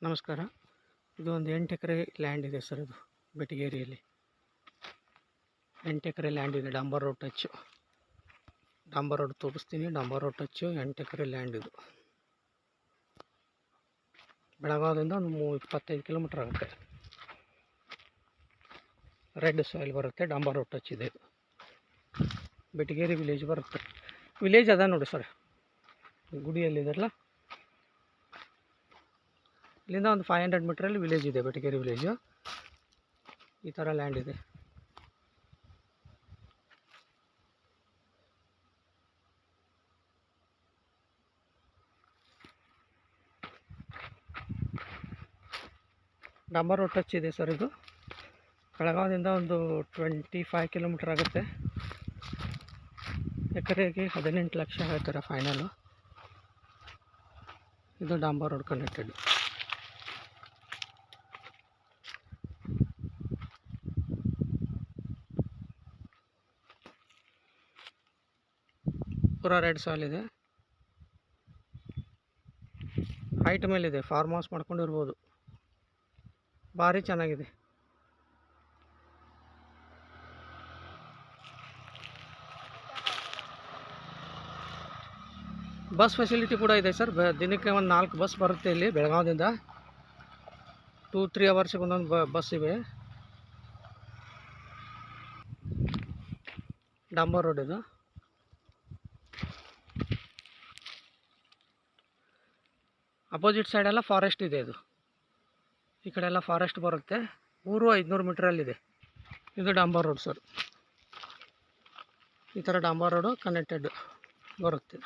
ನಮಸ್ಕಾರ. ಇದು ಒಂದು 8 ಎಕರೆ ಲ್ಯಾಂಡ್ ಇದೆ ಸರ್. ಇದು ಬೆಟಗೇರಿಯಲ್ಲಿ 8 ಎಕರೆ ಲ್ಯಾಂಡ್ ಇದೆ. ಡಾಂಬರ್ ರೋಡ್ ಟಚ್ಚು. ಡಾಂಬರ್ ರೋಡ್ ತೋರಿಸ್ತೀನಿ. ಡಾಂಬರ್ ರೋಡ್ ಟಚ್ಚು 8 ಎಕರೆ ಲ್ಯಾಂಡ್ ಇದು. ಬೆಳಗಾವಿಯಿಂದ ಒಂದು 25 ಕಿಲೋಮೀಟ್ರ್ ಆಗುತ್ತೆ. ರೆಡ್ ಸಾಯಿಲ್ ಬರುತ್ತೆ. ಡಾಂಬರ್ ರೋಡ್ ಟಚ್ ಇದೆ. ಬೆಟಗೇರಿ ವಿಲೇಜ್ ಬರುತ್ತೆ. ವಿಲೇಜ್ ಅದ ನೋಡಿ ಸರ್, ಗುಡಿಯಲ್ಲಿದೆಲ್ಲ. ಇಲ್ಲಿಂದ ಒಂದು 500 ಮೀಟ್ರಲ್ಲಿ ವಿಲೇಜ್ ಇದೆ, ಬೆಟಗೇರಿ ವಿಲೇಜು. ಈ ಥರ ಲ್ಯಾಂಡ್ ಇದೆ. ಡಾಂಬರ್ ರೋಡ್ ಟಚ್ ಇದೆ ಸರ್. ಇದು ಬೆಳಗಾವಿಯಿಂದ ಒಂದು 25 ಕಿಲೋಮೀಟ್ರ್ ಆಗುತ್ತೆ. ಎಕರೆಗೆ 18 ಲಕ್ಷ ಹೇಳ್ತಾರೆ ಫೈನಲು. ಇದು ಡಾಂಬರ್ ರೋಡ್ ಕನೆಕ್ಟೆಡ್. ಪೂರಾ ರೆಡ್ ಸಾಯಿಲ್ ಇದೆ. ಹೈಟ್ ಮೇಲಿದೆ. ಫಾರ್ಮ್ ಹೌಸ್ ಮಾಡ್ಕೊಂಡಿರ್ಬೋದು. ಭಾರಿ ಚೆನ್ನಾಗಿದೆ. ಬಸ್ ಫೆಸಿಲಿಟಿ ಕೂಡ ಇದೆ ಸರ್. ದಿನಕ್ಕೆ ಒಂದು 4 ಬಸ್ ಬರುತ್ತೆ ಇಲ್ಲಿ ಬೆಳಗಾವಿಯಿಂದ. 2-3 ಅವರ್ಸಿಗೆ ಒಂದೊಂದು ಬಸ್ ಇವೆ. ಡಾಂಬರ್ ರೋಡ್ ಇದು. ಅಪೋಸಿಟ್ ಸೈಡೆಲ್ಲ ಫಾರೆಸ್ಟ್ ಇದೆ. ಈ ಕಡೆ ಎಲ್ಲ ಫಾರೆಸ್ಟ್ ಬರುತ್ತೆ. ಊರು 500 ಮೀಟ್ರಲ್ಲಿದೆ. ಇದು ಡಾಂಬರ್ ರೋಡ್ ಸರ್. ಈ ಥರ ಡಾಂಬರ್ ರೋಡು ಕನೆಕ್ಟೆಡ್ ಬರುತ್ತೆ.